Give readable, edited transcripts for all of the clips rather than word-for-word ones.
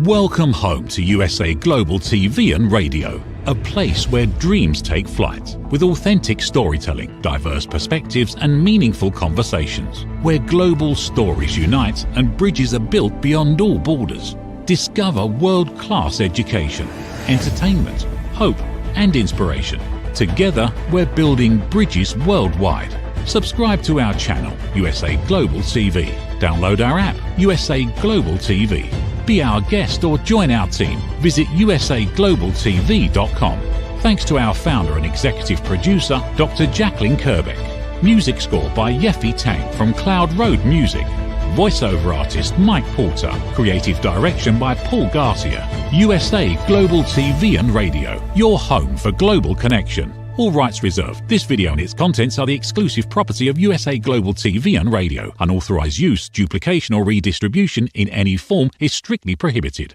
Welcome home to USA Global TV and Radio, a place where dreams take flight, with authentic storytelling, diverse perspectives and meaningful conversations, where global stories unite and bridges are built beyond all borders. Discover world-class education, entertainment, hope and inspiration. Together, we're building bridges worldwide. Subscribe to our channel, USA Global TV. Download our app, USA Global TV. Be our guest or join our team. Visit usaglobaltv.com. Thanks to our founder and executive producer, Dr. Jacqueline Kerbeck. Music score by Yeffy Tang from Cloud Road Music. Voiceover artist Mike Porter. Creative direction by Paul Garcia. USA Global TV and Radio, your home for global connection. All rights reserved. This video and its contents are the exclusive property of USA Global TV and Radio. Unauthorized use, duplication or redistribution in any form is strictly prohibited.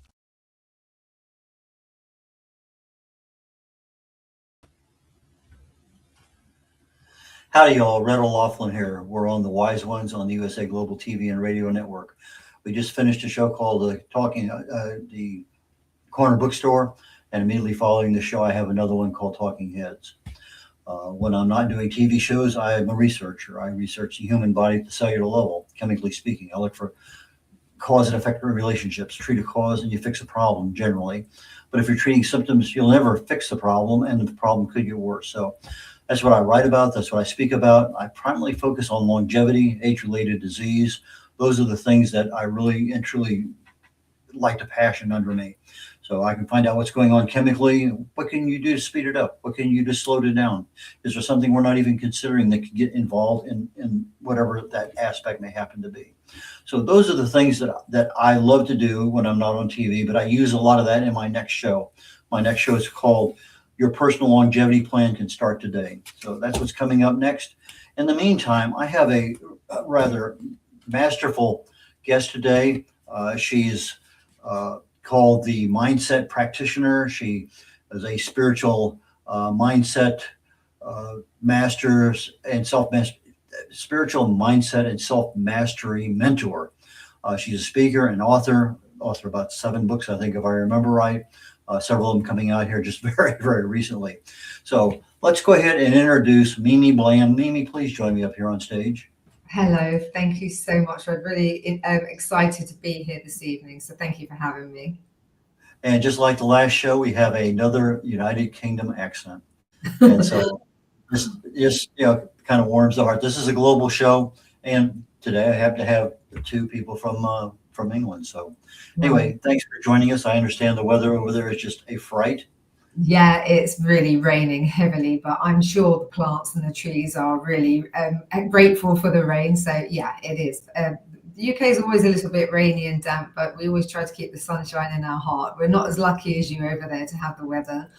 Howdy y'all, Red O'Loughlin here. We're on the Wise Ones on the USA Global TV and Radio Network. We just finished a show called the Corner Bookstore, and immediately following the show I have another one called Talking Heads. When I'm not doing TV shows, I am a researcher. I research the human body at the cellular level, chemically speaking. I look for cause and effect relationships. Treat a cause and you fix a problem generally. But if you're treating symptoms, you'll never fix the problem and the problem could get worse. So that's what I write about. That's what I speak about. I primarily focus on longevity, age-related disease. Those are the things that I really and truly like to passion under me. So I can find out what's going on chemically. What can you do to speed it up? What can you do to slow it down? Is there something we're not even considering that could get involved in whatever that aspect may happen to be? So those are the things that I love to do when I'm not on TV, but I use a lot of that in my next show. My next show is called Your Personal Longevity Plan Can Start Today. So that's what's coming up next. In the meantime, I have a rather masterful guest today. She's called the Mindset Practitioner. She is a spiritual mindset masters and spiritual mindset and self-mastery mentor. She's a speaker and author about 7 books, I think, if I remember right. Several of them coming out here just very, very recently. So let's go ahead and introduce Mimi Bland. Mimi, please join me up here on stage. Hello, thank you so much. I'm really excited to be here this evening, so thank you for having me. And just like the last show, we have another United Kingdom accent. And so this just kind of warms the heart. This is a global show, and today I have to have 2 people from England. So anyway, thanks for joining us. I understand the weather over there is just a fright. Yeah, it's really raining heavily, but I'm sure the plants and the trees are really grateful for the rain. So yeah, it is. The UK is always a little bit rainy and damp, but we always try to keep the sunshine in our heart. We're not as lucky as you over there to have the weather.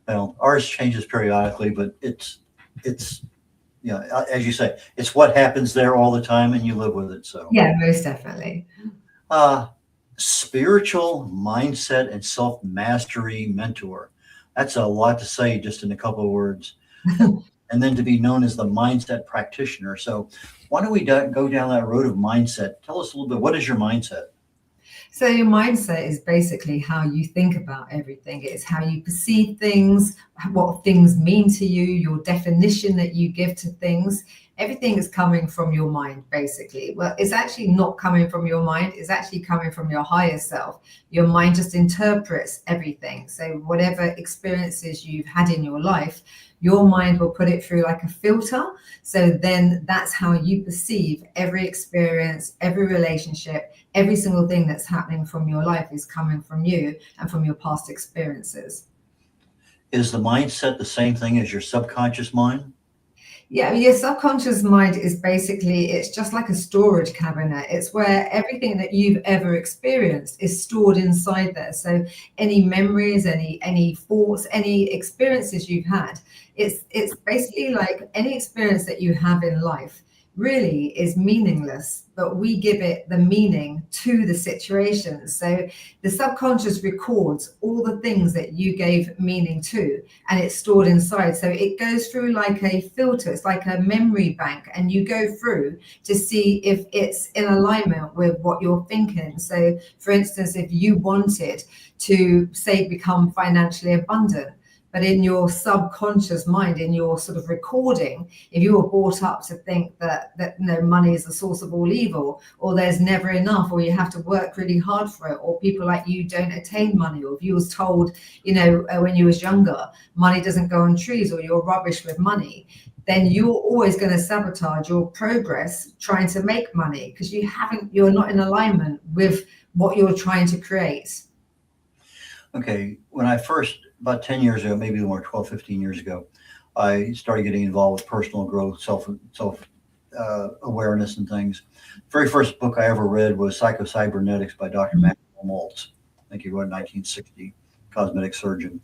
Well, ours changes periodically, but it's as you say, it's what happens there all the time, and you live with it. So yeah, most definitely. Spiritual mindset and self-mastery mentor. That's a lot to say just in a couple of words. And then to be known as the mindset practitioner. So why don't we go down that road of mindset? Tell us a little bit, what is your mindset? So your mindset is basically how you think about everything. It's how you perceive things, what things mean to you, your definition that you give to things. Everything is coming from your mind, basically. Well, it's actually not coming from your mind. It's actually coming from your higher self. Your mind just interprets everything. So whatever experiences you've had in your life, your mind will put it through like a filter. So then that's how you perceive every experience, every relationship, every single thing that's happening from your life is coming from you and from your past experiences. Is the mindset the same thing as your subconscious mind? Yeah, your subconscious mind is basically, it's just like a storage cabinet. It's where everything that you've ever experienced is stored inside there. So any memories, any thoughts, any experiences you've had, it's basically like any experience that you have in life really is meaningless, but we give it the meaning to the situation. So the subconscious records all the things that you gave meaning to, and it's stored inside. So it goes through like a filter, it's like a memory bank, and you go through to see if it's in alignment with what you're thinking. So for instance, if you wanted to, say, become financially abundant, but in your subconscious mind, in your sort of recording, if you were brought up to think that money is the source of all evil, or there's never enough, or you have to work really hard for it, or people like you don't attain money, or if you was told, when you was younger, money doesn't go on trees, or you're rubbish with money, then you're always going to sabotage your progress trying to make money, because you're not in alignment with what you're trying to create. Okay, when I first, about 10 years ago, maybe more, 12, 15 years ago, I started getting involved with personal growth, self awareness and things. Very first book I ever read was Psycho-Cybernetics by Dr. Maxwell Maltz. I think he wrote in 1960, cosmetic surgeon.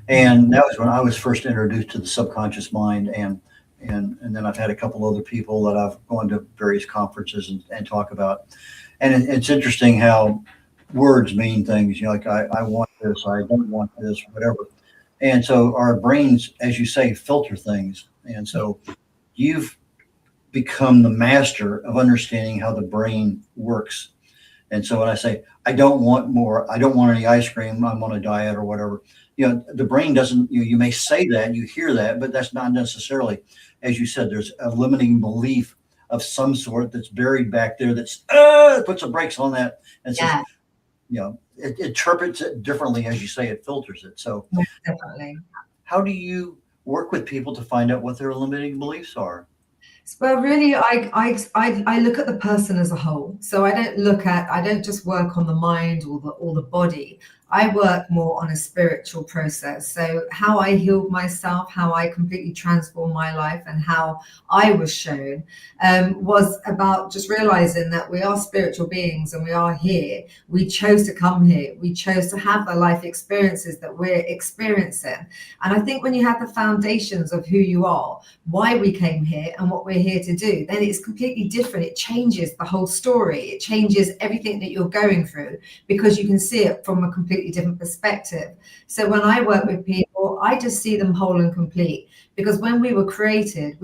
And that was when I was first introduced to the subconscious mind. And then I've had a couple other people that I've gone to various conferences and talk about. And it's interesting how words mean things, like I want this, I don't want this, whatever. And so our brains, as you say, filter things. And so you've become the master of understanding how the brain works. And so when I say, I don't want more, I don't want any ice cream, I'm on a diet or whatever, the brain doesn't, you may say that, you hear that, but that's not necessarily, as you said, there's a limiting belief of some sort that's buried back there that's puts the brakes on that and says, it interprets it differently, as you say, it filters it. So definitely. How do you work with people to find out what their limiting beliefs are? Well, really, I look at the person as a whole. So I don't just work on the mind or the body. I work more on a spiritual process. So how I healed myself, how I completely transformed my life, and how I was shown was about just realizing that we are spiritual beings and we are here. We chose to come here. We chose to have the life experiences that we're experiencing. And I think when you have the foundations of who you are, why we came here and what we're here to do, then it's completely different. It changes the whole story. It changes everything that you're going through, because you can see it from a completely different perspective. So when I work with people, I just see them whole and complete, because when we were created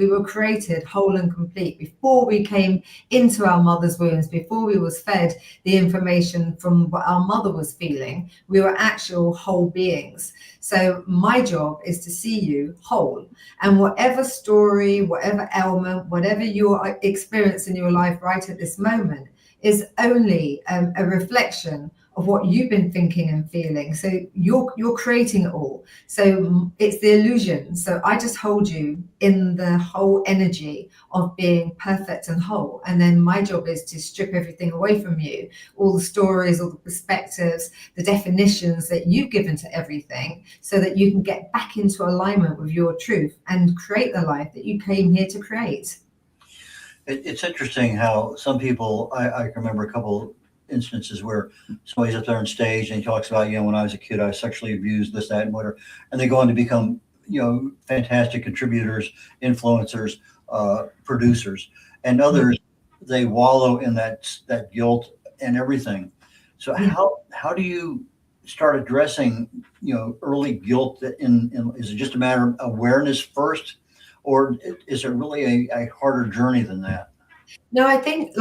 whole and complete. Before we came into our mother's wombs, before we was fed the information from what our mother was feeling, we were actual whole beings. So my job is to see you whole, and whatever story, whatever ailment, whatever you're experiencing in your life right at this moment is only a reflection of what you've been thinking and feeling. So you're creating it all. So it's the illusion. So I just hold you in the whole energy of being perfect and whole. And then my job is to strip everything away from you, all the stories, all the perspectives, the definitions that you've given to everything, so that you can get back into alignment with your truth and create the life that you came here to create. It's interesting how some people, I can remember a couple instances where somebody's up there on stage and he talks about, when I was a kid, I was sexually abused, this, that, and whatever. And they go on to become, fantastic contributors, influencers, producers, and others. They wallow in that guilt and everything. So how do you start addressing, early guilt? Is it just a matter of awareness first, or is it really a harder journey than that? No, I think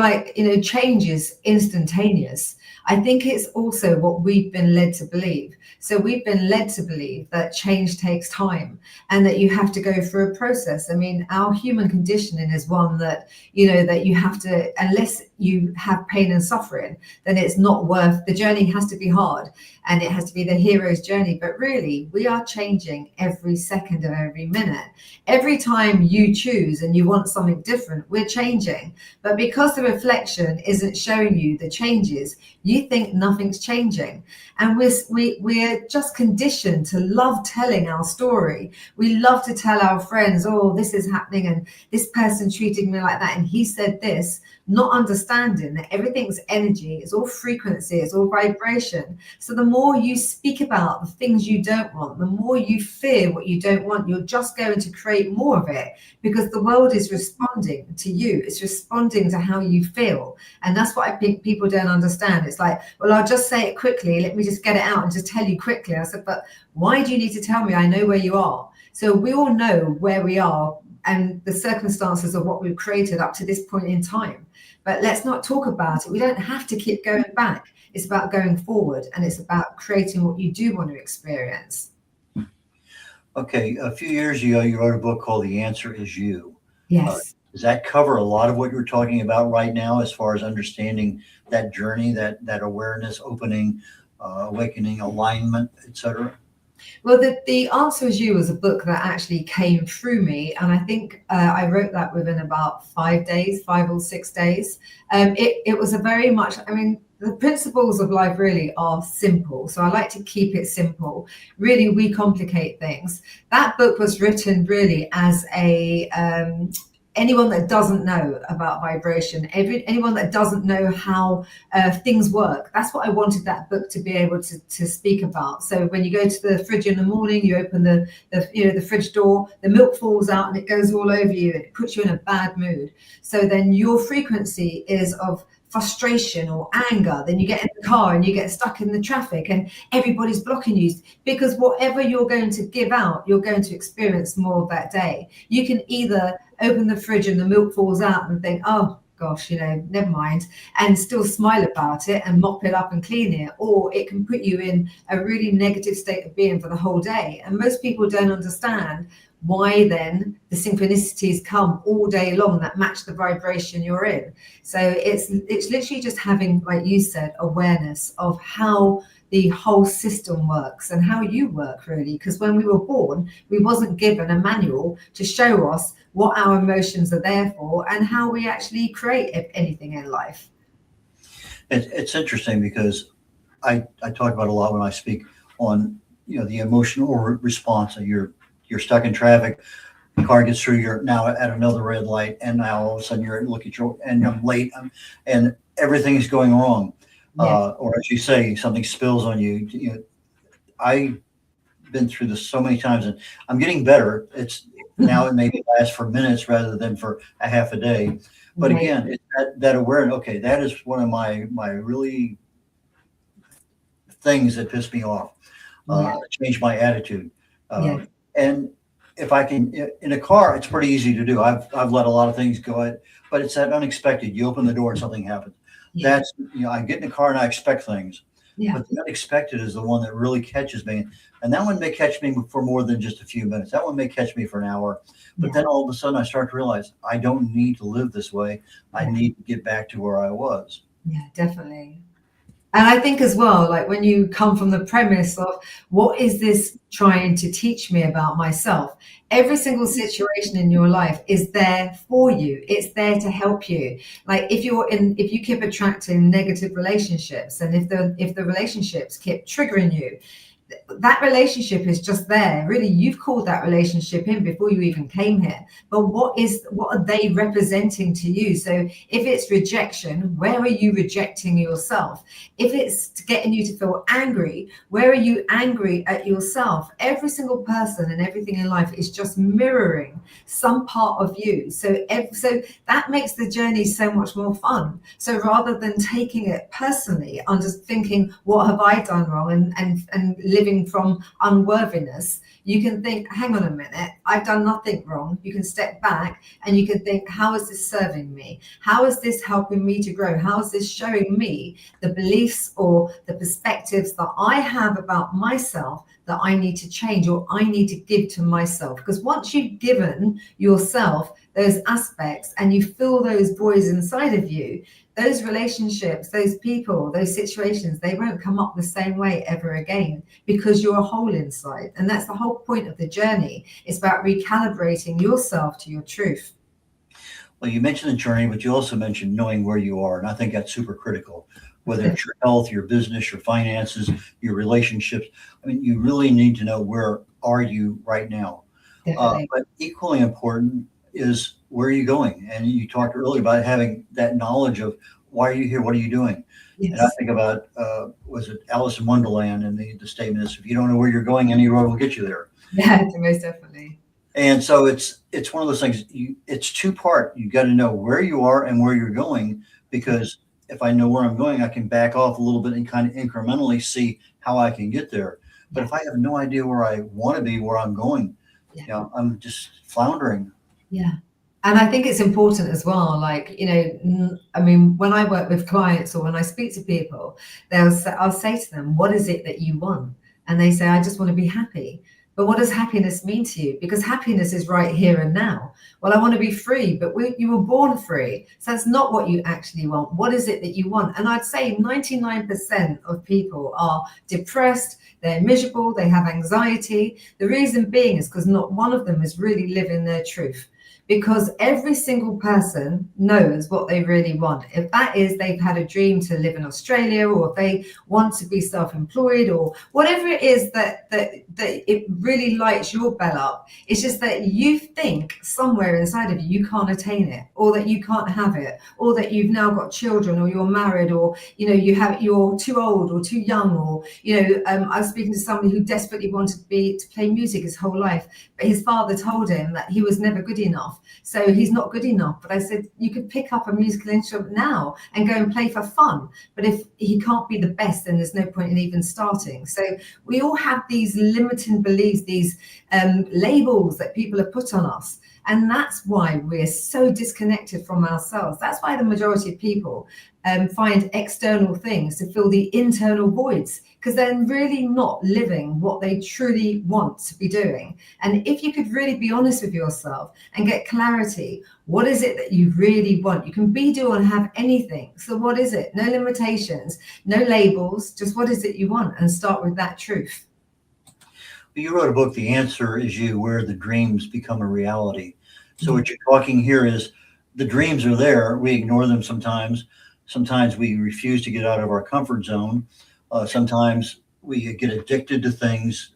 change is instantaneous. I think it's also what we've been led to believe. So we've been led to believe that change takes time and that you have to go through a process. I mean, our human conditioning is one that, that you have to, unless you have pain and suffering, then it's not worth, the journey has to be hard and it has to be the hero's journey. But really, we are changing every second of every minute. Every time you choose and you want something different, we're changing. But because the reflection isn't showing you the changes, you think nothing's changing. And we're just conditioned to love telling our story. We love to tell our friends, oh, this is happening and this person treated me like that and he said this, not understanding that everything's energy, it's all frequency, it's all vibration. So the more you speak about the things you don't want, the more you fear what you don't want, you're just going to create more of it, because the world is responding to you. It's responding to how you feel. And that's what I think people don't understand. It's like, well, I'll just say it quickly. Let me just get it out and just tell you quickly. I said, but why do you need to tell me? I know where you are. So we all know where we are and the circumstances of what we've created up to this point in time. But let's not talk about it. We don't have to keep going back. It's about going forward, and it's about creating what you do want to experience. Okay, a few years ago, you wrote a book called The Answer Is You. Yes. Does that cover a lot of what you're talking about right now, as far as understanding that journey, that awareness, opening, awakening, alignment, etc.? Well, the Answer Is You was a book that actually came through me, and I think I wrote that within about 5 days, 5 or 6 days. It was a very much, I mean, the principles of life really are simple, so I like to keep it simple. Really, we complicate things. That book was written really as a anyone that doesn't know about vibration, anyone that doesn't know how things work. That's what I wanted that book to be able to speak about. So when you go to the fridge in the morning, you open the fridge door, the milk falls out and it goes all over you, and it puts you in a bad mood. So then your frequency is of frustration or anger. Then you get in the car and you get stuck in the traffic and everybody's blocking you, because whatever you're going to give out, you're going to experience more of that day. You can either open the fridge and the milk falls out and think, oh gosh, never mind, and still smile about it and mop it up and clean it, or it can put you in a really negative state of being for the whole day. And most people don't understand why then the synchronicities come all day long that match the vibration you're in. So it's literally just having, like you said, awareness of how the whole system works and how you work, really. Because when we were born, we wasn't given a manual to show us what our emotions are there for and how we actually create anything in life. It's interesting because I talk about a lot when I speak on the emotional response. You're stuck in traffic, the car gets through, you're now at another red light, and now all of a sudden you're and I'm late, and everything is going wrong. Yeah. Or as you say, something spills on you. I've been through this so many times, and I'm getting better. It's now it maybe lasts for minutes rather than for a half a day. But again, it's that awareness. Okay, that is one of my really things that piss me off. Change my attitude. And if I can, in a car, it's pretty easy to do. I've let a lot of things go, but it's that unexpected. You open the door and something happens. Yeah. That's, I get in the car and I expect things. Yeah. But the unexpected is the one that really catches me. And that one may catch me for more than just a few minutes. That one may catch me for an hour. But then all of a sudden I start to realize I don't need to live this way. I need to get back to where I was. Yeah, definitely. And I think as well, like when you come from the premise of what is this trying to teach me about myself? Every single situation in your life is there for you. It's there to help you. Like if you keep attracting negative relationships, and if the relationships keep triggering you, that relationship is just there. Really, you've called that relationship in before you even came here. But what are they representing to you? So if it's rejection, where are you rejecting yourself? If it's getting you to feel angry, where are you angry at yourself? Every single person and everything in life is just mirroring some part of you. So that makes the journey so much more fun. So rather than taking it personally, I'm just thinking, what have I done wrong? And living from unworthiness, you can think, hang on a minute, I've done nothing wrong. You can step back and you can think, how is this serving me? How is this helping me to grow? How is this showing me the beliefs or the perspectives that I have about myself that I need to change or I need to give to myself? Because once you've given yourself those aspects and you feel those voids inside of you, those relationships, those people, those situations, they won't come up the same way ever again, because you're a whole inside. And that's the whole point of the journey. It's about recalibrating yourself to your truth. Well, you mentioned the journey, but you also mentioned knowing where you are. And I think that's super critical, whether it's your health, your business, your finances, your relationships. I mean, you really need to know where are you right now. Definitely. But equally important is where are you going? And you talked earlier about having that knowledge of why are you here? What are you doing? And I Yes. think about, was it Alice in Wonderland? And the statement is, if you don't know where you're going, any road will get you there. Yeah, most definitely. And so it's one of those things. It's two part. You got to know where you are and where you're going, because if I know where I'm going, I can back off a little bit and kind of incrementally see how I can get there. But if I have no idea where I want to be, where I'm going, Yeah. I'm just floundering. Yeah. And I think it's important as well. Like, I mean, when I work with clients or when I speak to people, I'll say to them, what is it that you want? And they say, I just want to be happy. But what does happiness mean to you? Because happiness is right here and now. Well, I want to be free, but you were born free. So that's not what you actually want. What is it that you want? And I'd say 99% of people are depressed, they're miserable, they have anxiety. The reason being is because not one of them is really living their truth. Because every single person knows what they really want. If that is they've had a dream to live in Australia, or if they want to be self-employed, or whatever it is that it really lights your bell up, it's just that you think somewhere inside of you can't attain it, or that you can't have it, or that you've now got children, or you're married, or you're too old or too young, or I was speaking to somebody who desperately wanted to play music his whole life, but his father told him that he was never good enough. So he's not good enough. But I said, you could pick up a musical instrument now and go and play for fun. But if he can't be the best, then there's no point in even starting. So we all have these limiting beliefs, these labels that people have put on us. And that's why we're so disconnected from ourselves. That's why the majority of people find external things to fill the internal voids, because they're really not living what they truly want to be doing. And if you could really be honest with yourself and get clarity, what is it that you really want? You can be, do, and have anything. So what is it? No limitations, no labels, just what is it you want, and start with that truth. You wrote a book, The Answer Is You, where the dreams become a reality. So what you're talking here is the dreams are there. We ignore them sometimes. Sometimes we refuse to get out of our comfort zone. Sometimes we get addicted to things,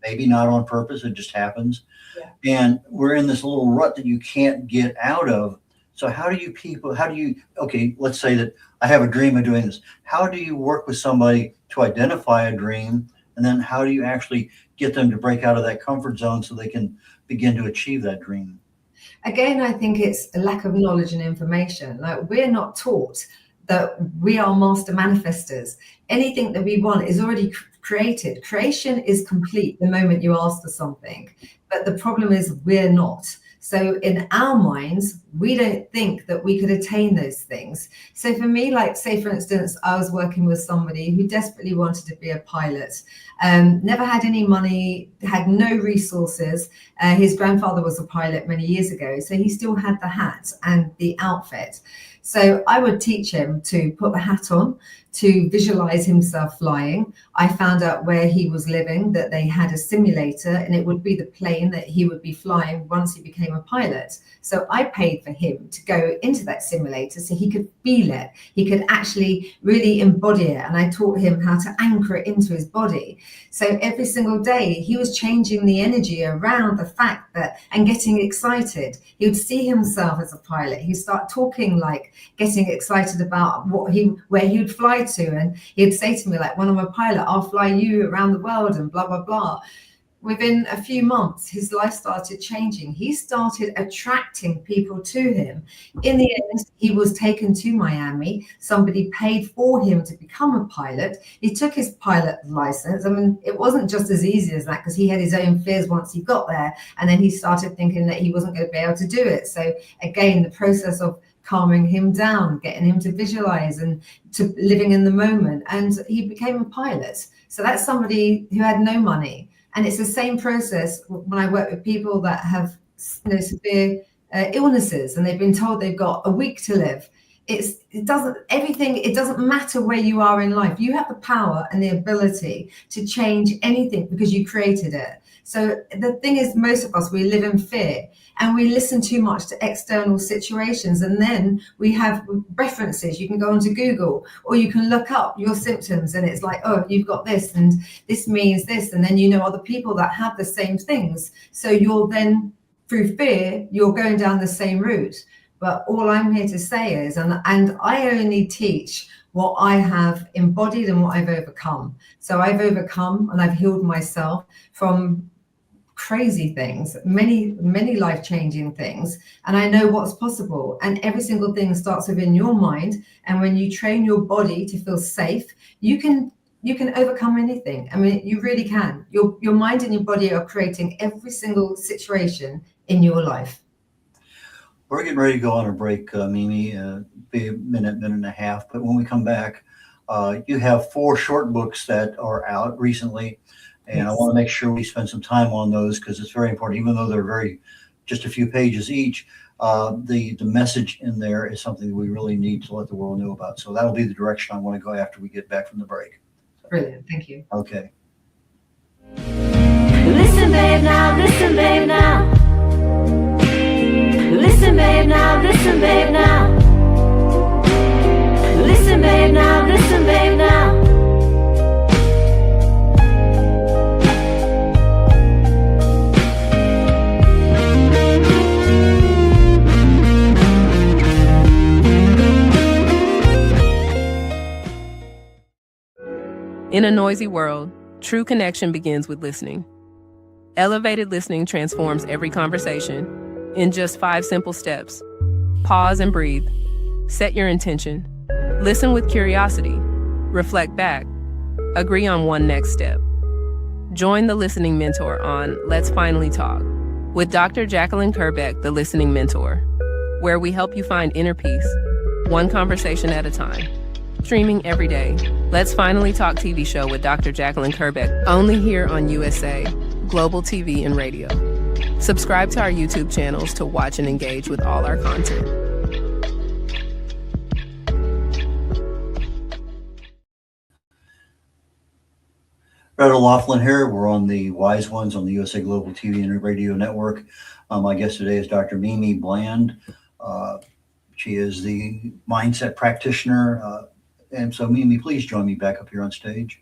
maybe not on purpose. It just happens. Yeah. And we're in this little rut that you can't get out of. So okay, let's say that I have a dream of doing this. How do you work with somebody to identify a dream? And then how do you actually get them to break out of that comfort zone so they can begin to achieve that dream? Again, I think it's a lack of knowledge and information. Like, we're not taught that we are master manifestors. Anything that we want is already created. Creation is complete the moment you ask for something. But the problem is we're not. So in our minds, we don't think that we could attain those things. So for me, like, say, for instance, I was working with somebody who desperately wanted to be a pilot, never had any money, had no resources. His grandfather was a pilot many years ago, so he still had the hat and the outfit. So I would teach him to put the hat on, to visualize himself flying. I found out where he was living, that they had a simulator, and it would be the plane that he would be flying once he became a pilot. So I paid for him to go into that simulator so he could feel it. He could actually really embody it. And I taught him how to anchor it into his body. So every single day he was changing the energy around the fact that, and getting excited. He would see himself as a pilot. He'd start talking, like getting excited about where he would fly to. And he'd say to me, like, when I'm a pilot, I'll fly you around the world and blah, blah, blah. Within a few months, his life started changing. He started attracting people to him. In the end, he was taken to Miami. Somebody paid for him to become a pilot. He took his pilot license. I mean, it wasn't just as easy as that, because he had his own fears once he got there. And then he started thinking that he wasn't going to be able to do it. So again, the process of calming him down, getting him to visualize and to living in the moment. And he became a pilot. So that's somebody who had no money. And it's the same process when I work with people that have severe illnesses, and they've been told they've got a week to live. it doesn't matter where you are in life. You have the power and the ability to change anything because you created it. So the thing is, most of us, we live in fear and we listen too much to external situations. And then we have references. You can go onto Google or you can look up your symptoms and it's like, oh, you've got this and this means this. And then you know other people that have the same things. So you're then, through fear, you're going down the same route. But all I'm here to say is, and I only teach what I have embodied and what I've overcome. So I've overcome and I've healed myself from crazy things, many life-changing things, and I know what's possible. And every single thing starts within your mind. And when you train your body to feel safe, you can overcome anything. I mean, you really can. Your mind and your body are creating every single situation in your life. We're getting ready to go on a break, Mimi, be a minute and a half. But when we come back, you have 4 short books that are out recently. And yes. I want to make sure we spend some time on those because it's very important, even though they're just a few pages each. The message in there is something we really need to let the world know about. So that'll be the direction I want to go after we get back from the break. Brilliant. Thank you. Okay. Listen, babe, now. Listen, babe, now. Listen, babe, now. Listen, babe, now. Listen, babe, now. Listen, babe, now. In a noisy world, true connection begins with listening. Elevated listening transforms every conversation in just 5 simple steps. Pause and breathe. Set your intention. Listen with curiosity. Reflect back. Agree on one next step. Join the Listening Mentor on Let's Finally Talk with Dr. Jacqueline Kerbeck, the Listening Mentor, where we help you find inner peace, one conversation at a time. Streaming every day. Let's Finally Talk TV show with Dr. Jacqueline Kerbeck, only here on USA, Global TV and Radio. Subscribe to our YouTube channels to watch and engage with all our content. Brett O'Loughlin here. We're on the Wise Ones on the USA Global TV and Radio Network. My guest today is Dr. Mimi Bland. She is the mindset practitioner. And so, Mimi, please join me back up here on stage.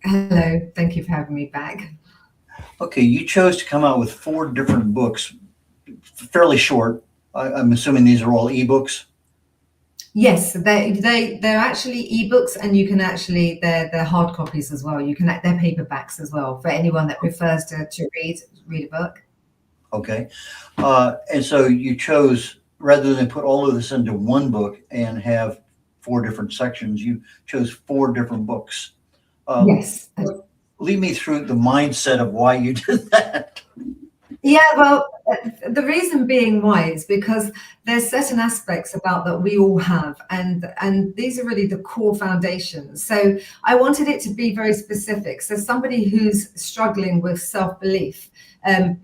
Hello. Thank you for having me back. Okay, you chose to come out with 4 different books, fairly short. I'm assuming these are all ebooks. Yes, they're actually ebooks, and you can actually they're hard copies as well. They're paperbacks as well for anyone that prefers to read a book. Okay, and so you chose, rather than put all of this into one book and have 4 different sections, you chose 4 different books. Yes. Lead me through the mindset of why you did that. Yeah, well, the reason being why is because there's certain aspects about that we all have, and these are really the core foundations. So I wanted it to be very specific. So somebody who's struggling with self-belief,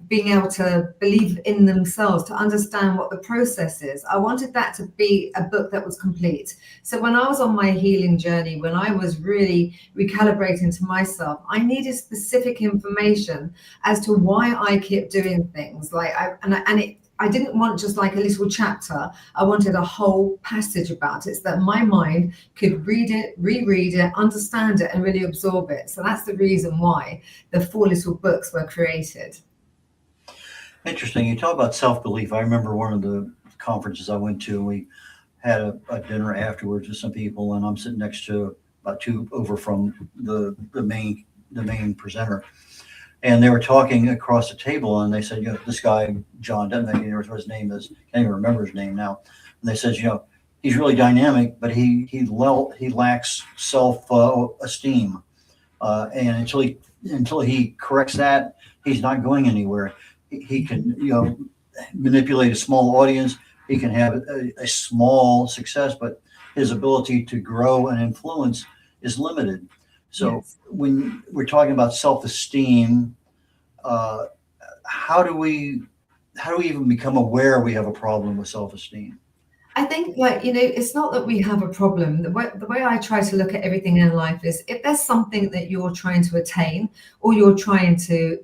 being able to believe in themselves, to understand what the process is. I wanted that to be a book that was complete. So when I was on my healing journey, when I was really recalibrating to myself, I needed specific information as to why I kept doing things. I didn't want just like a little chapter. I wanted a whole passage about it so that my mind could read it, reread it, understand it, and really absorb it. So that's the reason why the 4 little books were created. Interesting. You talk about self-belief. I remember one of the conferences I went to, we had a dinner afterwards with some people, and I'm sitting next to about 2 over from the main presenter. And they were talking across the table, and they said, this guy, John, doesn't know what his name is. Can't even remember his name now. And they said, he's really dynamic, but he lacks self-esteem. And until he corrects that, he's not going anywhere. He can, manipulate a small audience. He can have a small success, but his ability to grow and influence is limited. So yes. When we're talking about self-esteem, how do we even become aware we have a problem with self-esteem? I think, like, it's not that we have a problem. The way I try to look at everything in life is, if there's something that you're trying to attain or you're trying to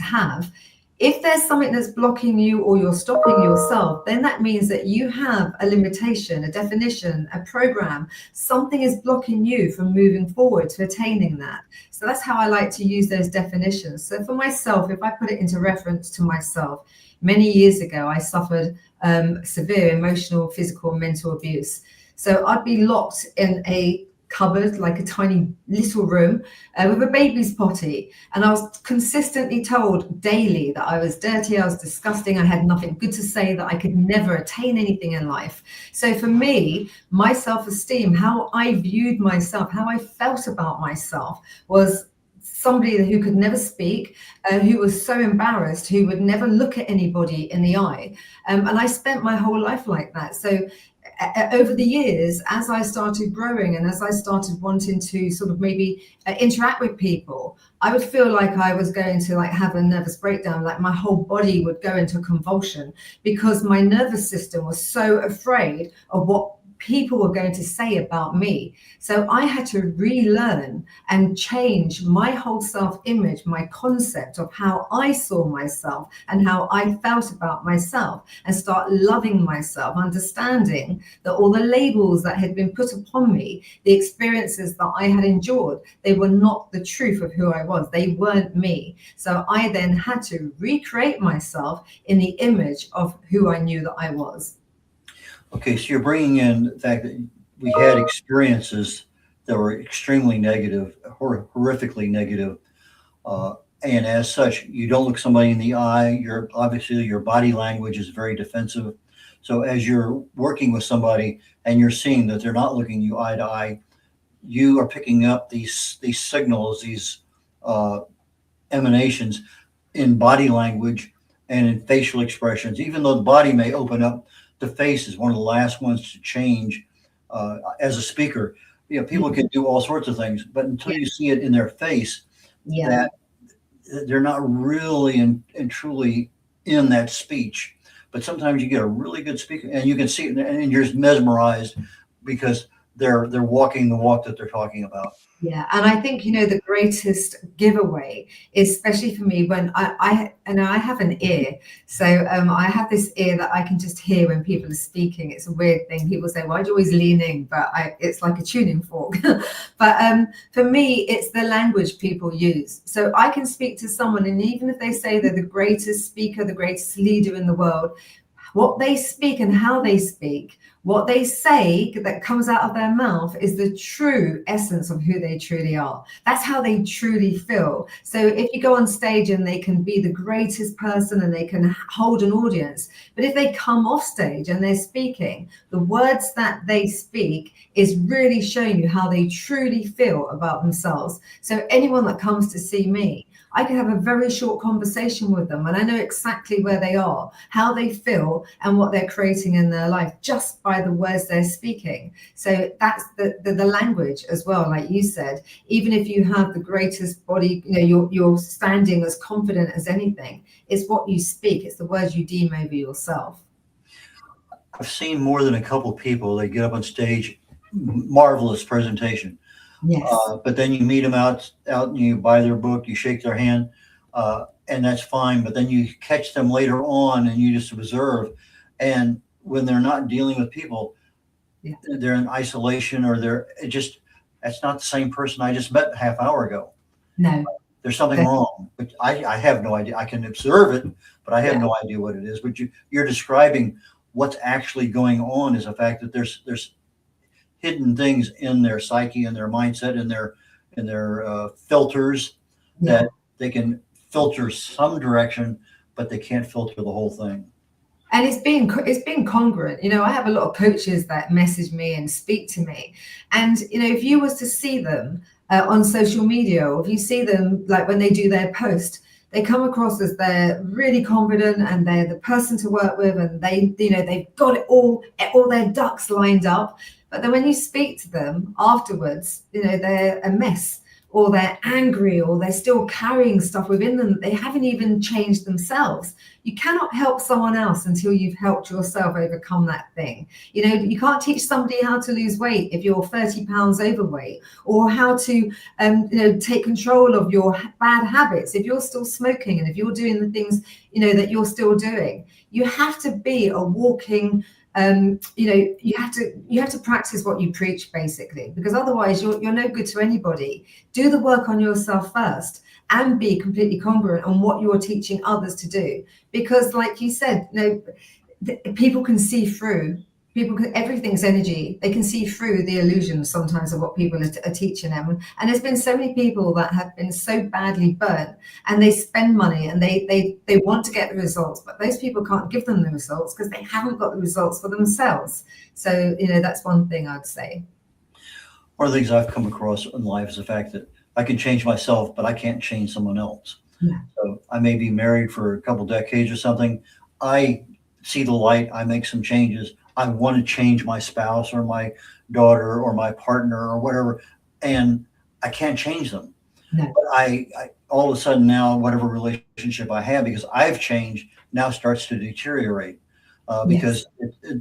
have, if there's something that's blocking you or you're stopping yourself, then that means that you have a limitation, a definition, a program. Something is blocking you from moving forward to attaining that. So that's how I like to use those definitions. So for myself, if I put it into reference to myself, many years ago, I suffered severe emotional, physical, and mental abuse. So I'd be locked in a cupboard, like a tiny little room, with a baby's potty. And I was consistently told daily that I was dirty, I was disgusting, I had nothing good to say, that I could never attain anything in life. So for me, my self-esteem, how I viewed myself, how I felt about myself, was somebody who could never speak, who was so embarrassed, who would never look at anybody in the eye. And I spent my whole life like that. So over the years, as I started growing and as I started wanting to sort of maybe interact with people, I would feel like I was going to have a nervous breakdown, like my whole body would go into convulsion, because my nervous system was so afraid of what people were going to say about me. So I had to relearn and change my whole self-image, my concept of how I saw myself and how I felt about myself, and start loving myself, understanding that all the labels that had been put upon me, the experiences that I had endured, they were not the truth of who I was. They weren't me. So I then had to recreate myself in the image of who I knew that I was. Okay, so you're bringing in the fact that we had experiences that were extremely negative, horrifically negative, and as such, you don't look somebody in the eye. Obviously your body language is very defensive. So as you're working with somebody and you're seeing that they're not looking you eye to eye, you are picking up these signals, these emanations in body language and in facial expressions. Even though the body may open up, the face is one of the last ones to change. As a speaker, people can do all sorts of things, but until you see it in their face, that they're not really and truly in that speech. But sometimes you get a really good speaker and you can see it and you're just mesmerized because they're walking the walk that they're talking about. Yeah, and I think, the greatest giveaway, especially for me, when I have an ear. So I have this ear that I can just hear when people are speaking. It's a weird thing. People say, why are you always leaning? But it's like a tuning fork. But for me, it's the language people use. So I can speak to someone, and even if they say they're the greatest speaker, the greatest leader in the world, what they speak and how they speak, what they say that comes out of their mouth is the true essence of who they truly are. That's how they truly feel. So if you go on stage and they can be the greatest person and they can hold an audience, but if they come off stage and they're speaking, the words that they speak is really showing you how they truly feel about themselves. So anyone that comes to see me, I can have a very short conversation with them and I know exactly where they are, how they feel, and what they're creating in their life just by the words they're speaking. So that's the language as well, like you said. Even if you have the greatest body, you're standing as confident as anything. It's what you speak. It's the words you deem over yourself. I've seen more than a couple people, they get up on stage, marvelous presentation. Yes. But then you meet them out and you buy their book, you shake their hand, and that's fine. But then you catch them later on and you just observe. And when they're not dealing with people, they're in isolation, or that's not the same person I just met a half hour ago. No. There's something wrong. But I have no idea. I can observe it, but I have no idea what it is. But you're describing what's actually going on is the fact that there's hidden things in their psyche and their mindset and their filters that they can filter some direction, but they can't filter the whole thing. And it's being congruent. I have a lot of coaches that message me and speak to me, and if you was to see them on social media, or if you see them like when they do their post, they come across as they're really confident and they're the person to work with, and they've got it all their ducks lined up. But then when you speak to them afterwards, they're a mess. or they're angry, or they're still carrying stuff within them that they haven't even changed themselves. You cannot help someone else until you've helped yourself overcome that thing. You know, you can't teach somebody how to lose weight if you're 30 pounds overweight, or how to take control of your bad habits if you're still smoking, and if you're doing the things that you're still doing. You have to be a walking you have to practice what you preach, basically, because otherwise you're no good to anybody. Do the work on yourself first, and be completely congruent on what you're teaching others to do, because like you said, people can see through. Everything's energy. They can see through the illusions sometimes of what people are teaching them. And there's been so many people that have been so badly burnt, and they spend money and they want to get the results, but those people can't give them the results because they haven't got the results for themselves. So, that's one thing I'd say. One of the things I've come across in life is the fact that I can change myself, but I can't change someone else. Yeah. So I may be married for a couple decades or something. I see the light. I make some changes. I want to change my spouse or my daughter or my partner or whatever, and I can't change them. No. But I all of a sudden now, whatever relationship I have, because I've changed, now starts to deteriorate. Because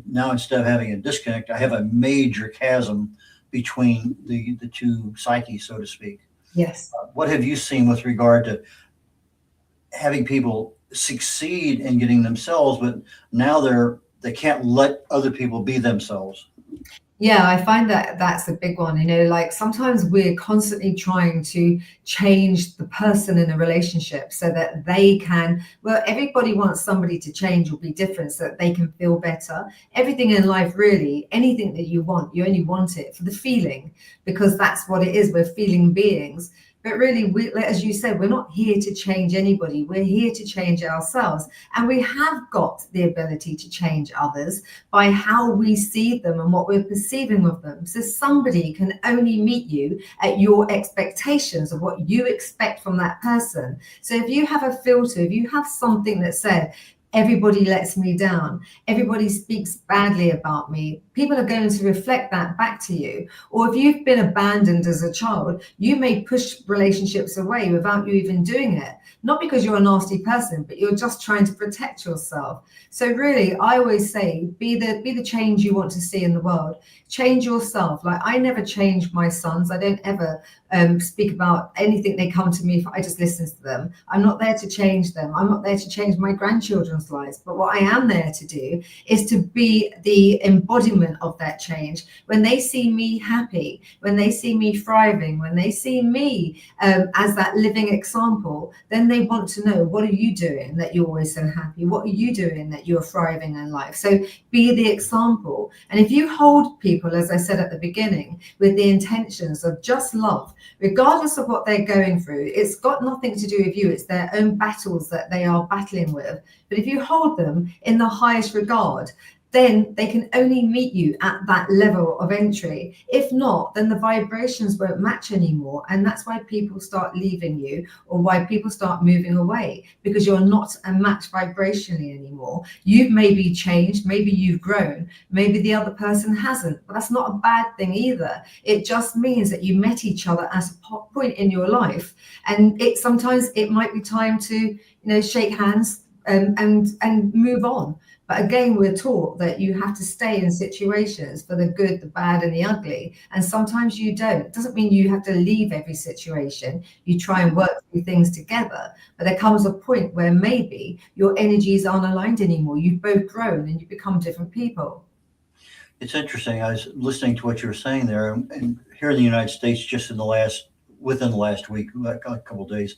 now, instead of having a disconnect, I have a major chasm between the two psyches, so to speak. Yes. What have you seen with regard to having people succeed in getting themselves, but now they can't let other people be themselves? Yeah, I find that that's a big one. Like sometimes we're constantly trying to change the person in a relationship so that they can, everybody wants somebody to change or be different so that they can feel better. Everything in life, really, anything that you want, you only want it for the feeling, because that's what it is. We're feeling beings. But really, as you said, we're not here to change anybody. We're here to change ourselves. And we have got the ability to change others by how we see them and what we're perceiving of them. So somebody can only meet you at your expectations of what you expect from that person. So if you have a filter, if you have something that said, everybody lets me down, everybody speaks badly about me, people are going to reflect that back to you. Or if you've been abandoned as a child, you may push relationships away without you even doing it. Not because you're a nasty person, but you're just trying to protect yourself. So really, I always say, be the change you want to see in the world. Change yourself. Like, I never change my sons. I don't ever speak about anything they come to me for. I just listen to them. I'm not there to change them. I'm not there to change my grandchildren's lives. But what I am there to do is to be the embodiment of that change. When they see me happy, when they see me thriving, when they see me as that living example, then they want to know, what are you doing that you're always so happy? What are you doing that you're thriving in life? So be the example. And if you hold people, as I said at the beginning, with the intentions of just love, regardless of what they're going through, it's got nothing to do with you. It's their own battles that they are battling with. But if you hold them in the highest regard, then they can only meet you at that level of entry. If not, then the vibrations won't match anymore. And that's why people start leaving you, or why people start moving away, because you're not a match vibrationally anymore. You've maybe changed, maybe you've grown, maybe the other person hasn't. But that's not a bad thing either. It just means that you met each other at a point in your life. And sometimes it might be time to, shake hands and move on. But again, we're taught that you have to stay in situations for the good, the bad, and the ugly. And sometimes you don't. It doesn't mean you have to leave every situation. You try and work through things together. But there comes a point where maybe your energies aren't aligned anymore. You've both grown and you become different people. It's interesting. I was listening to what you were saying there, and here in the United States, just within the last week, a couple of days,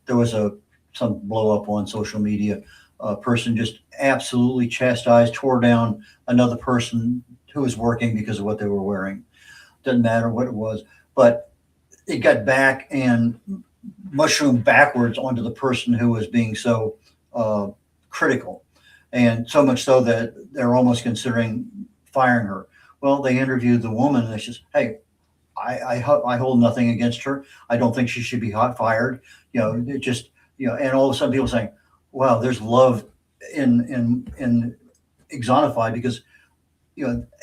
there was some blow up on social media. A person just absolutely chastised, tore down another person who was working because of what they were wearing. Doesn't matter what it was, but it got back and mushroomed backwards onto the person who was being so critical, and so much so that they're almost considering firing her. Well, they interviewed the woman, and they says, "Hey, I hold nothing against her. I don't think she should be fired." It just, and all of a sudden people saying, wow, there's love in Exonified, because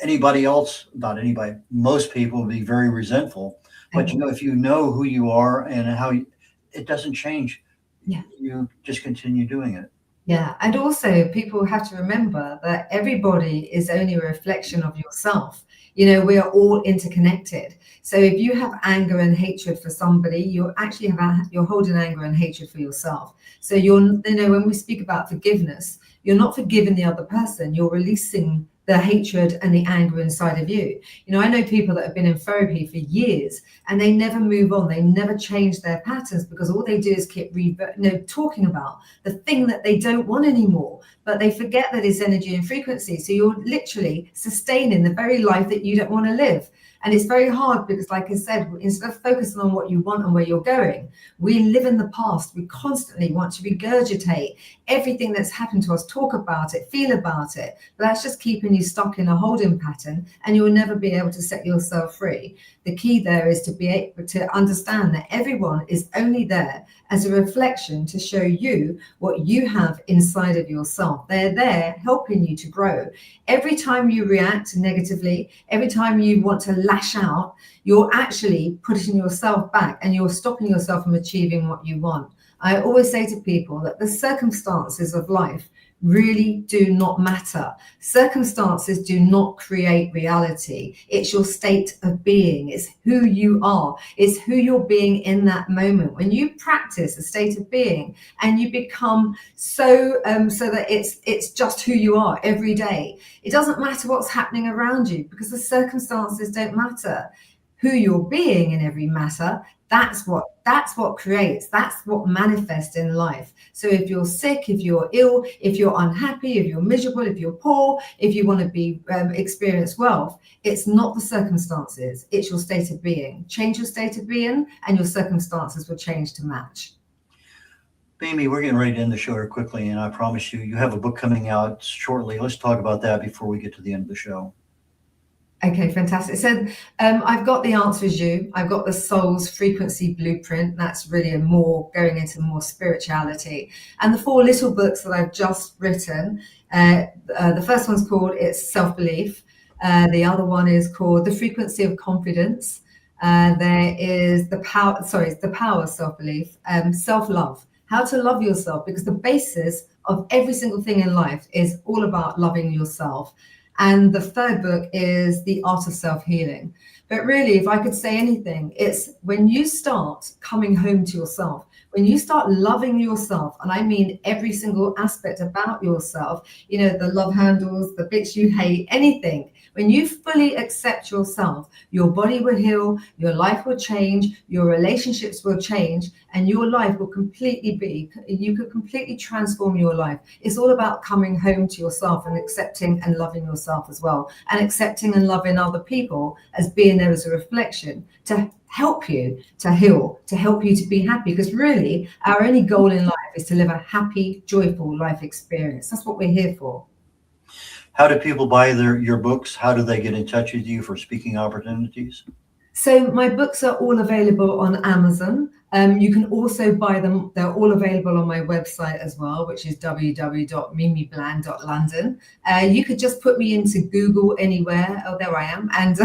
anybody else, not anybody, most people would be very resentful But if you know who you are and it doesn't change. Yeah. You just continue doing it. Yeah. And also people have to remember that everybody is only a reflection of yourself. We are all interconnected. So if you have anger and hatred for somebody, you're holding anger and hatred for yourself. So when we speak about forgiveness, you're not forgiving the other person, you're releasing the hatred and the anger inside of you. I know people that have been in therapy for years and they never move on. They never change their patterns because all they do is keep talking about the thing that they don't want anymore, but they forget that it's energy and frequency. So you're literally sustaining the very life that you don't want to live. And it's very hard because, like I said, instead of focusing on what you want and where you're going, we live in the past. We constantly want to regurgitate everything that's happened to us, talk about it, feel about it. But that's just keeping you stuck in a holding pattern and you'll never be able to set yourself free. The key there is to be able to understand that everyone is only there as a reflection to show you what you have inside of yourself. They're there helping you to grow. Every time you react negatively, every time you want to lash out, you're actually putting yourself back and you're stopping yourself from achieving what you want. I always say to people that the circumstances of life really do not matter. Circumstances do not create reality. It's your state of being. It's who you are. It's who you're being in that moment. When you practice a state of being and you become so that it's just who you are every day, it doesn't matter what's happening around you because the circumstances don't matter. Who you're being in every matter, that's what creates, that's what manifests in life. So if you're sick, if you're ill, if you're unhappy, if you're miserable, if you're poor, if you want to experience wealth, it's not the circumstances, it's your state of being. Change your state of being and your circumstances will change to match. Mimi, we're getting ready to end the show here quickly, and I promise you have a book coming out shortly. Let's talk about that before we get to the end of the show. Okay, fantastic. So I've got The Answer Is You. I've got the Soul's Frequency Blueprint. That's really going into more spirituality. And the 4 little books that I've just written, the first one's called It's Self-Belief. The other one is called The Frequency of Confidence. There is The Power of Self-Belief, Self-Love, how to love yourself, because the basis of every single thing in life is all about loving yourself. And the third book is The Art of Self-Healing. But really, if I could say anything, it's when you start coming home to yourself, when you start loving yourself, and I mean every single aspect about yourself, the love handles, the bits you hate, anything. When you fully accept yourself, your body will heal, your life will change, your relationships will change, and your life will you could completely transform your life. It's all about coming home to yourself and accepting and loving yourself as well, and accepting and loving other people as being there as a reflection to help you to heal, to help you to be happy. Because really, our only goal in life is to live a happy, joyful life experience. That's what we're here for. How do people buy your books? How do they get in touch with you for speaking opportunities? So my books are all available on Amazon. You can also buy them. They're all available on my website as well, which is www.mimibland.london. You could just put me into Google anywhere. Oh, there I am. And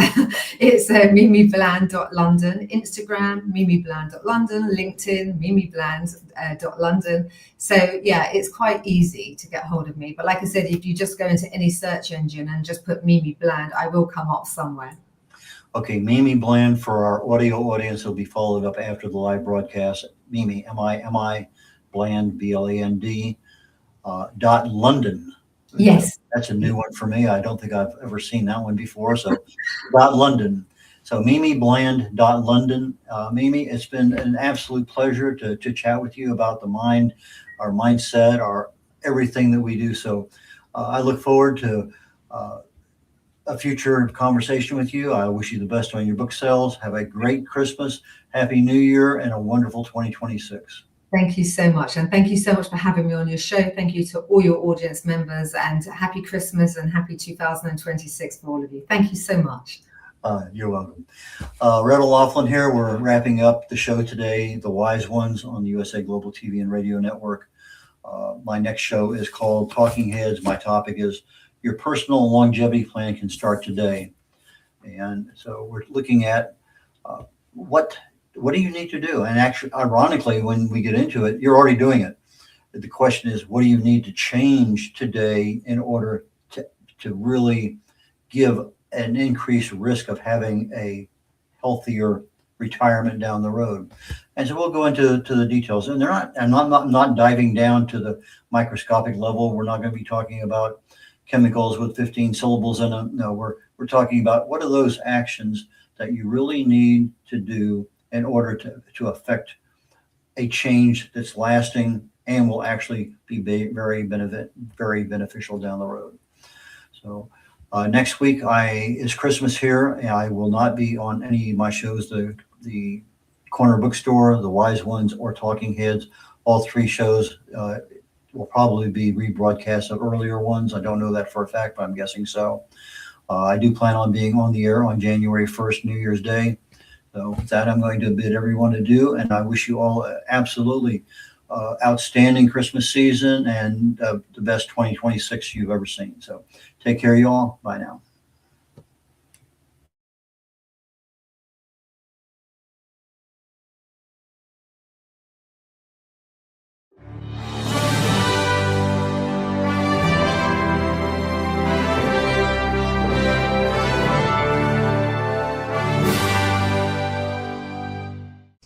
it's mimibland.london, Instagram, mimibland.london, LinkedIn, mimibland.london. So yeah, it's quite easy to get hold of me. But like I said, if you just go into any search engine and just put Mimi Bland, I will come up somewhere. Okay, Mimi Bland for our audio audience will be followed up after the live broadcast. Mimi, M-I Bland, B-L-A-N-D, .London. Yes. That's a new one for me. I don't think I've ever seen that one before. So .London. So Mimi Bland, .London. Mimi, it's been an absolute pleasure to chat with you about the mind, our mindset, our everything that we do. So I look forward to a future conversation with you. I wish you the best on your book sales. Have a great Christmas, Happy New Year, and a wonderful 2026. Thank you so much. And thank you so much for having me on your show. Thank you to all your audience members, and happy Christmas and happy 2026 for all of you. Thank you so much. You're welcome. Retta Laughlin here. We're wrapping up the show today, The Wise Ones, on the USA Global TV and Radio Network. My next show is called Talking Heads. My topic is your personal longevity plan can start today. And so we're looking at what do you need to do? And actually, ironically, when we get into it, you're already doing it. The question is, what do you need to change today in order to really give an increased risk of having a healthier retirement down the road? And so we'll go into the details. And I'm not diving down to the microscopic level. We're not going to be talking about chemicals with 15 syllables in them. No, we're talking about what are those actions that you really need to do in order to affect a change that's lasting and will actually be very beneficial down the road. So next week is Christmas here, and I will not be on any of my shows, the Corner Bookstore, the Wise Ones, or Talking Heads. All three shows will probably be rebroadcasts of earlier ones. I don't know that for a fact, but I'm guessing so. I do plan on being on the air on January 1st, New Year's Day. So with that, I'm going to bid everyone adieu, and I wish you all absolutely outstanding Christmas season and the best 2026 you've ever seen. So take care, you all. Bye now.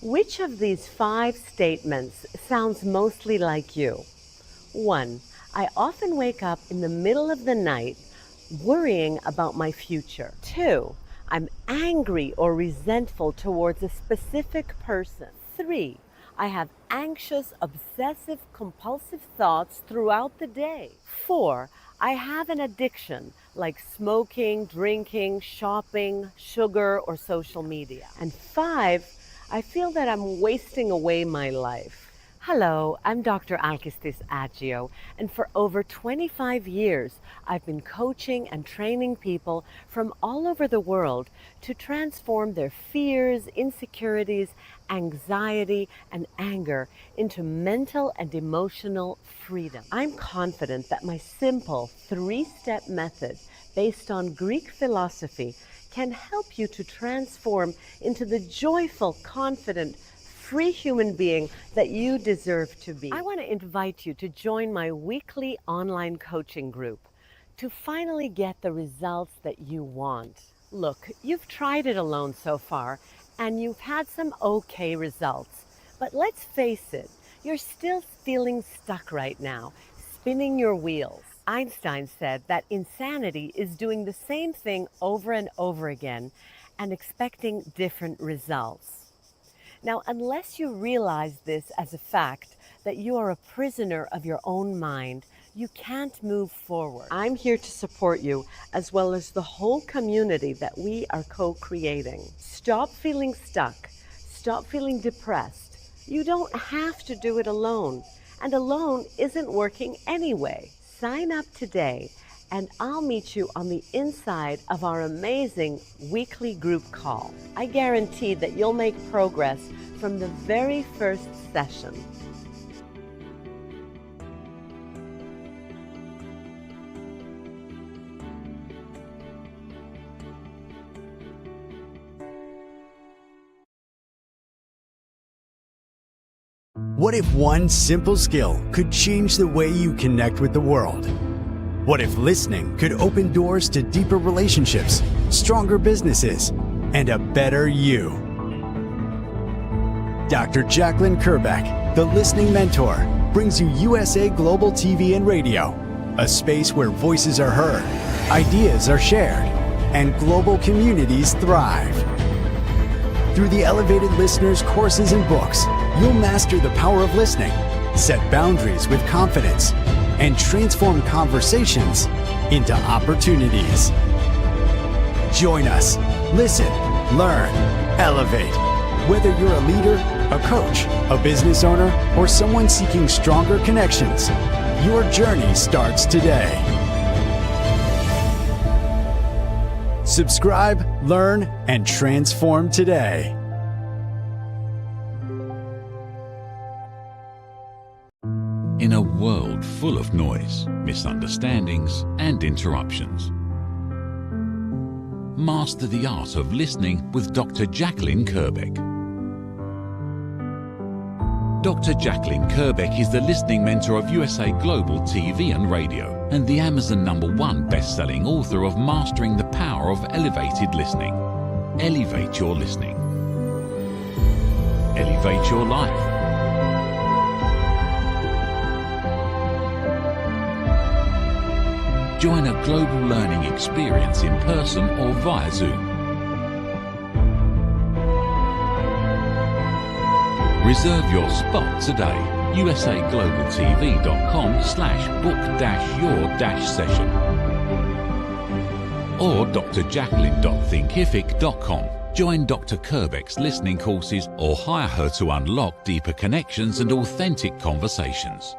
Which of these 5 statements sounds mostly like you? 1. I often wake up in the middle of the night worrying about my future. 2. I'm angry or resentful towards a specific person. 3. I have anxious, obsessive, compulsive thoughts throughout the day. 4. I have an addiction like smoking, drinking, shopping, sugar, or social media. And 5, I feel that I'm wasting away my life. Hello, I'm Dr. Alkistis Agio, and for over 25 years, I've been coaching and training people from all over the world to transform their fears, insecurities, anxiety, and anger into mental and emotional freedom. I'm confident that my simple 3-step method based on Greek philosophy can help you to transform into the joyful, confident, free human being that you deserve to be. I want to invite you to join my weekly online coaching group to finally get the results that you want. Look, you've tried it alone so far and you've had some okay results, but let's face it, you're still feeling stuck right now, spinning your wheels. Einstein said that insanity is doing the same thing over and over again and expecting different results. Now, unless you realize this as a fact, that you are a prisoner of your own mind, you can't move forward. I'm here to support you, as well as the whole community that we are co-creating. Stop feeling stuck. Stop feeling depressed. You don't have to do it alone, and alone isn't working anyway. Sign up today, and I'll meet you on the inside of our amazing weekly group call. I guarantee that you'll make progress from the very first session. What if one simple skill could change the way you connect with the world? What if listening could open doors to deeper relationships, stronger businesses, and a better you? Dr. Jacqueline Kerbeck, the Listening Mentor, brings you USA Global TV and Radio, a space where voices are heard, ideas are shared, and global communities thrive. Through the Elevated Listeners courses and books, you'll master the power of listening, set boundaries with confidence, and transform conversations into opportunities. Join us. Listen, learn, elevate. Whether you're a leader, a coach, a business owner, or someone seeking stronger connections, your journey starts today. Subscribe, learn, and transform today. In a world full of noise, misunderstandings, and interruptions, Master the Art of Listening with Dr. Jacqueline Kerbeck. Dr. Jacqueline Kerbeck is the listening mentor of USA Global TV and Radio and the Amazon #1 best-selling author of Mastering the Power of Elevated Listening. Elevate your listening. Elevate your life. Join a global learning experience in person or via Zoom. Reserve your spot today. usaglobaltv.com/book-your-session or drjacqueline.thinkific.com. Join Dr. Kerbeck's listening courses or hire her to unlock deeper connections and authentic conversations.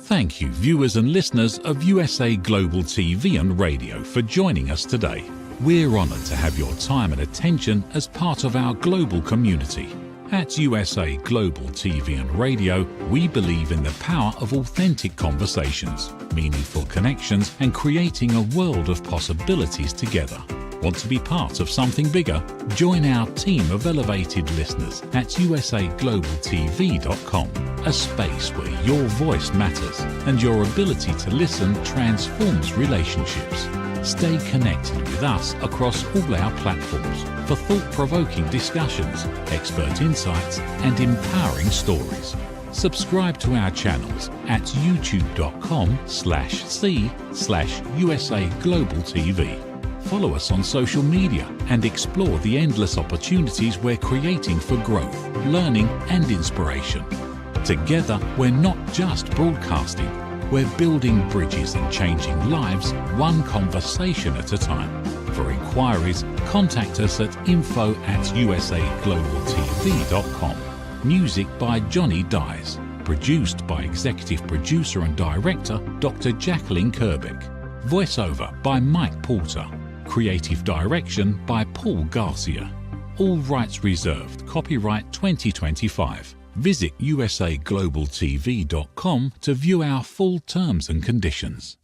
Thank you, viewers and listeners of USA Global TV and Radio, for joining us today. We're honored to have your time and attention as part of our global community. At USA Global TV and Radio, we believe in the power of authentic conversations, meaningful connections, and creating a world of possibilities together. Want to be part of something bigger? Join our team of elevated listeners at usaglobaltv.com, a space where your voice matters and your ability to listen transforms relationships. Stay connected with us across all our platforms for thought-provoking discussions, expert insights, and empowering stories. Subscribe to our channels at youtube.com/c/USA Global TV. Follow us on social media and explore the endless opportunities we're creating for growth, learning, and inspiration. Together, we're not just broadcasting, we're building bridges and changing lives one conversation at a time. For inquiries, contact us at info@usaglobaltv.com. Music by Johnny Dies. Produced by Executive Producer and Director Dr. Jacqueline Kerbeck. Voiceover by Mike Porter. Creative Direction by Paul Garcia. All rights reserved. Copyright 2025. Visit usaglobaltv.com to view our full terms and conditions.